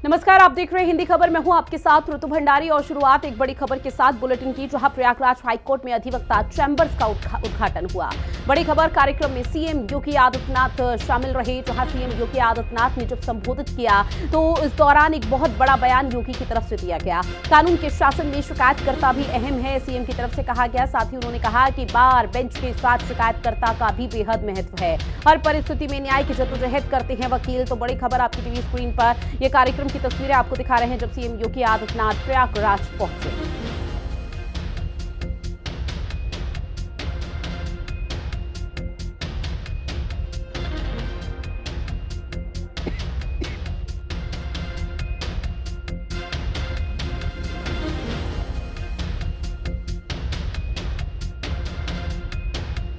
नमस्कार, आप देख रहे हैं हिंदी खबर। मैं हूं आपके साथ ऋतु भंडारी और शुरुआत एक बड़ी खबर के साथ बुलेटिन की, जहां प्रयागराज हाईकोर्ट में अधिवक्ता चैंबर्स का उद्घाटन हुआ। बड़ी खबर कार्यक्रम में सीएम योगी आदित्यनाथ शामिल रहे, जहां सीएम योगी आदित्यनाथ ने जब संबोधित किया तो इस दौरान एक बहुत बड़ा बयान योगी की तरफ से दिया गया। कानून के शासन में शिकायतकर्ता भी अहम है, सीएम की तरफ से कहा गया। साथ ही उन्होंने कहा कि बार बेंच के साथ शिकायतकर्ता का भी बेहद महत्व है। हर परिस्थिति में न्याय की जद्दोजहद करते हैं वकील। तो बड़ी खबर आपकी टीवी स्क्रीन पर यह कार्यक्रम की तस्वीरें आपको दिखा रहे हैं जब सीएम योगी आदित्यनाथ प्रयागराज पहुंचे।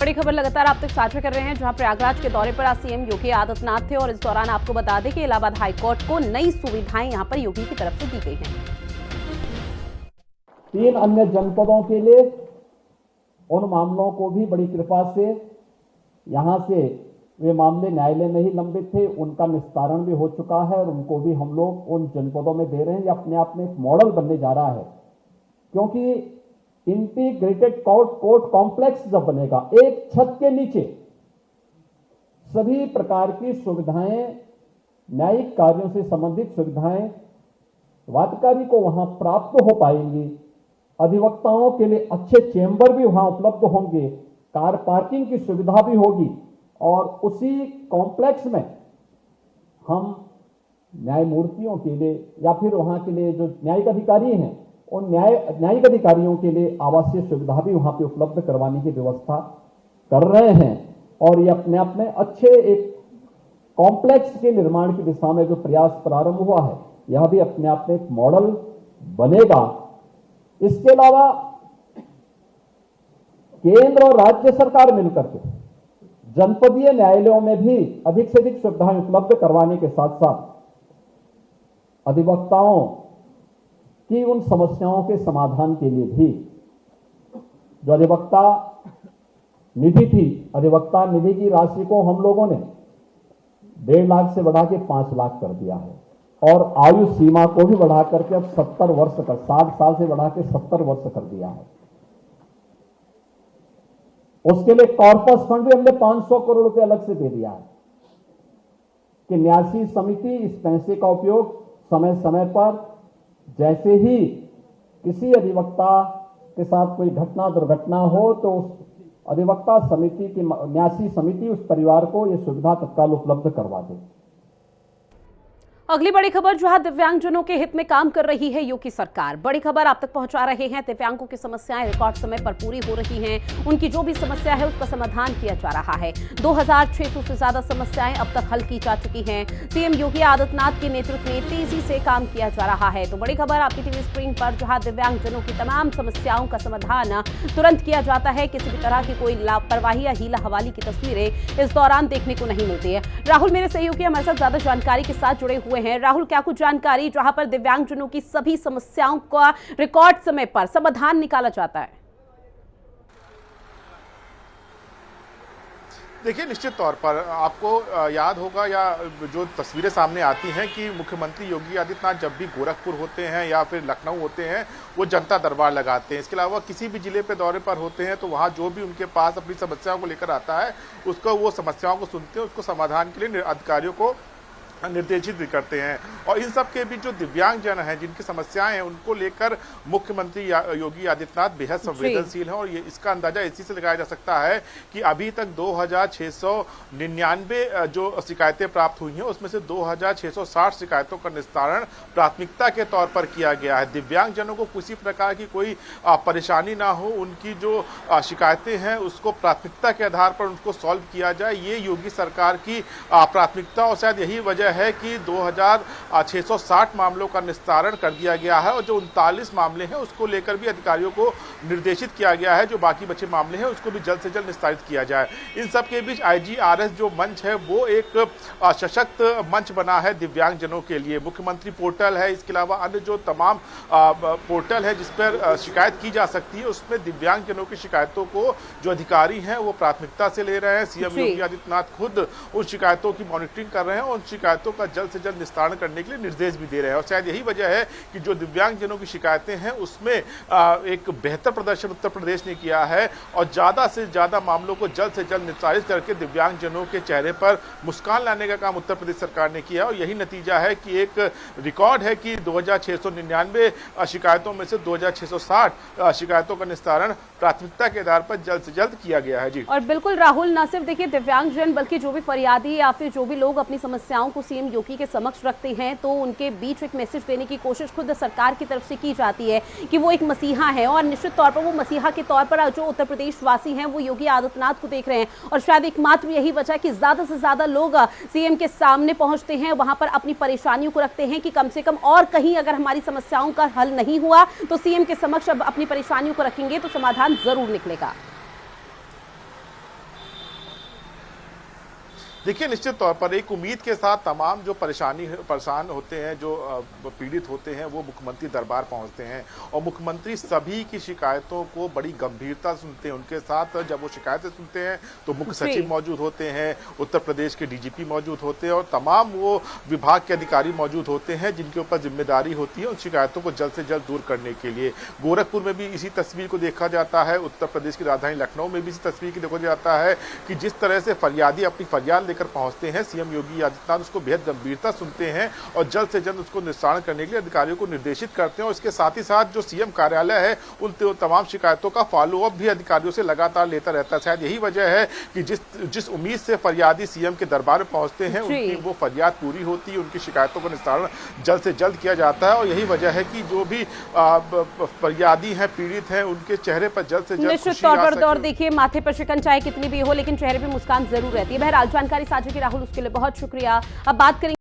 बड़ी खबर लगातार आप तक साझा कर रहे हैं, जहां प्रयागराज के दौरे पर आज सीएम योगी आदित्यनाथ थे और इस दौरान आपको बता दें कि इलाहाबाद हाईकोर्ट को नई सुविधाएं यहां पर योगी की तरफ से दी गई हैं। 3 अन्य जनपदों के लिए उन मामलों को भी बड़ी कृपा से यहां से वे मामले न्यायालय में ही लंबित थे, उनका निस्तारण भी हो चुका है और उनको भी हम लोग उन जनपदों में दे रहे हैं। ये अपने आप में एक मॉडल बनने जा रहा है, क्योंकि इंटीग्रेटेड कोर्ट कॉम्प्लेक्स जब बनेगा, एक छत के नीचे सभी प्रकार की सुविधाएं, न्यायिक कार्यों से संबंधित सुविधाएं वादकारी को वहां प्राप्त हो पाएंगी। अधिवक्ताओं के लिए अच्छे चेंबर भी वहां उपलब्ध होंगे, कार पार्किंग की सुविधा भी होगी और उसी कॉम्प्लेक्स में हम न्यायमूर्तियों के लिए या फिर वहां के लिए जो न्यायिक अधिकारी हैं, उन न्यायिक अधिकारियों के लिए आवासीय सुविधा भी वहां पे उपलब्ध करवाने की व्यवस्था कर रहे हैं। और ये अपने आप में अच्छे एक कॉम्प्लेक्स के निर्माण की दिशा में जो प्रयास प्रारंभ हुआ है, यह भी अपने आप में एक मॉडल बनेगा। इसके अलावा केंद्र और राज्य सरकार मिलकर के जनपदीय न्यायालयों में भी अधिक से अधिक सुविधाएं उपलब्ध करवाने के साथ साथ अधिवक्ताओं कि उन समस्याओं के समाधान के लिए भी जो अधिवक्ता निधि थी, अधिवक्ता निधि की राशि को हम लोगों ने 1.5 लाख से बढ़ा के 5 लाख कर दिया है और आयु सीमा को भी बढ़ा करके अब 70 वर्ष कर 60 साल से बढ़ा के 70 वर्ष कर दिया है। उसके लिए कॉर्पस फंड भी हमने 500 करोड़ रुपए अलग से दे दिया है कि न्यासी समिति इस पैसे का उपयोग समय समय पर जैसे ही किसी अधिवक्ता के साथ कोई घटना दुर्घटना हो तो उस अधिवक्ता समिति की न्यासी समिति उस परिवार को यह सुविधा तत्काल उपलब्ध करवा दे। अगली बड़ी खबर, जहां दिव्यांगजनों के हित में काम कर रही है योगी सरकार। बड़ी खबर आप तक पहुंचा रहे हैं। दिव्यांगों की समस्याएं रिकॉर्ड समय पर पूरी हो रही हैं। उनकी जो भी समस्या है उसका समाधान किया जा रहा है। 2600 से ज्यादा समस्याएं अब तक हल की जा चुकी हैं। सीएम योगी आदित्यनाथ के नेतृत्व में तेजी से काम किया जा रहा है। तो बड़ी खबर आपकी टीवी स्क्रीन पर, जहां दिव्यांगजनों की तमाम समस्याओं का समाधान तुरंत किया जाता है। किसी भी तरह की कोई लापरवाही या हीला हवाली की तस्वीरें इस दौरान देखने को नहीं मिलती है। राहुल मेरे सहयोगी हमारे साथ ज्यादा जानकारी के साथ जुड़े हुए हैं। राहुल, क्या कुछ जानकारी जहां पर दिव्यांगजनों की सभी समस्याओं का रिकॉर्ड समय पर समाधान निकाला जाता है? देखिए, निश्चित तौर पर आपको याद होगा या जो तस्वीरें सामने आती हैं कि मुख्यमंत्री योगी आदित्यनाथ जब भी गोरखपुर होते हैं या फिर लखनऊ होते हैं, वो जनता दरबार लगाते हैं। इसके अलावा किसी भी जिले पे दौरे पर होते हैं तो वहाँ जो भी उनके पास अपनी समस्याओं को लेकर आता है, उसको वो समस्याओं को सुनते हैं, उसको समाधान के लिए अधिकारियों को निर्देशित भी करते हैं। और इन सब के बीच जो दिव्यांगजन हैं, जिनकी समस्याएं हैं, उनको लेकर मुख्यमंत्री योगी आदित्यनाथ बेहद संवेदनशील हैं। और ये इसका अंदाजा इसी से लगाया जा सकता है कि अभी तक 2699 जो शिकायतें प्राप्त हुई हैं, उसमें से 2660 शिकायतों का निस्तारण प्राथमिकता के तौर पर किया गया है। दिव्यांगजनों को किसी प्रकार की कोई परेशानी ना हो, उनकी जो शिकायतें हैं उसको प्राथमिकता के आधार पर उनको सॉल्व किया जाए, ये योगी सरकार की प्राथमिकता। और शायद यही वजह है कि 2660 मामलों का निस्तारण कर दिया गया है और जो 39 मामले हैं उसको लेकर भी अधिकारियों को निर्देशित किया गया है, जो बाकी बचे मामले हैं उसको भी जल्द से जल्द निस्तारित किया जाए। इन सब के बीच IGRS जो मंच है वो एक सशक्त मंच बना है दिव्यांगजनों के लिए। मुख्यमंत्री पोर्टल है, इसके अलावा अन्य जो तमाम पोर्टल है जिस पर शिकायत की जा सकती है, उसमें दिव्यांगजनों की शिकायतों को जो अधिकारी हैं वो प्राथमिकता से ले रहे हैं। सीएम योगी आदित्यनाथ खुद उन शिकायतों की मॉनिटरिंग कर रहे हैं, उन शिकायतों शिकायतों का जल्द से जल्द निस्तारण करने के लिए निर्देश भी दे रहे हैं। और शायद यही वजह है कि जो दिव्यांगजनों की शिकायतें हैं उसमें एक बेहतर प्रदर्शन उत्तर प्रदेश ने किया है और ज्यादा से ज्यादा मामलों को जल्द से जल्द निस्तारित करके दिव्यांगजनों के चेहरे पर मुस्कान लाने का काम उत्तर प्रदेश सरकार ने किया। और यही नतीजा है कि एक रिकॉर्ड है कि 2699 शिकायतों में से 2660 शिकायतों का निस्तारण प्राथमिकता के आधार पर जल्द से जल्द किया गया है। जी और बिल्कुल राहुल, न सिर्फ देखिए दिव्यांगजन बल्कि जो भी फरियादी या फिर जो भी लोग अपनी समस्याओं को सीएम योगी के समक्ष रखते हैं तो उनके बीच एक मैसेज देने की कोशिश खुद सरकार की तरफ से की जाती है कि वो एक मसीहा है और निश्चित तौर पर वो मसीहा के तौर पर जो उत्तर प्रदेश वासी हैं वो योगी आदित्यनाथ को देख रहे हैं। और शायद एकमात्र यही वजह कि ज्यादा से ज्यादा लोग सीएम के सामने पहुंचते हैं, वहां पर अपनी परेशानियों को रखते हैं कि कम से कम और कहीं अगर हमारी समस्याओं का हल नहीं हुआ तो सीएम के समक्ष अब अपनी परेशानियों को रखेंगे तो समाधान जरूर निकलेगा। देखिए, निश्चित तौर पर एक उम्मीद के साथ तमाम जो परेशान होते हैं, जो पीड़ित होते हैं, वो मुख्यमंत्री दरबार पहुंचते हैं और मुख्यमंत्री सभी की शिकायतों को बड़ी गंभीरता सुनते हैं। उनके साथ जब वो शिकायतें सुनते हैं तो मुख्य सचिव मौजूद होते हैं, उत्तर प्रदेश के डीजीपी मौजूद होते हैं और तमाम वो विभाग के अधिकारी मौजूद होते हैं जिनके ऊपर जिम्मेदारी होती है उन शिकायतों को जल्द से जल्द दूर करने के लिए। गोरखपुर में भी इसी तस्वीर को देखा जाता है, उत्तर प्रदेश की राजधानी लखनऊ में भी इसी तस्वीर को देखा जाता है कि जिस तरह से फरियादी अपनी फरियाद लेकर पहुंचते हैं, सीएम योगी आदित्यनाथ उसको बेहद गंभीरता सुनते हैं और जल्द से जल्द उसको निस्तारण करने के लिए अधिकारियों को निर्देशित करते हैं। और इसके साथ ही साथ जो सीएम कार्यालय है उन तमाम शिकायतों का फॉलोअप भी अधिकारियों से लगातार लेता रहता है। शायद यही वजह है कि जिस उम्मीद से फरियादी सीएम के दरबार में पहुंचते हैं उनकी वो फरियाद पूरी होती है, उनकी शिकायतों का निस्तारण जल्द से जल्द किया जाता है। और यही वजह है कि जो भी फरियादी हैं, पीड़ित हैं, उनके चेहरे पर जल्द से जल्द निश्चित तौर पर दौर देखिए माथे पर शिकन चाहे कितनी भी हो लेकिन चेहरे पर मुस्कान जरूर रहती है। बहरहाल जानकारी साझा की राहुल, उसके लिए बहुत शुक्रिया। अब बात करेंगे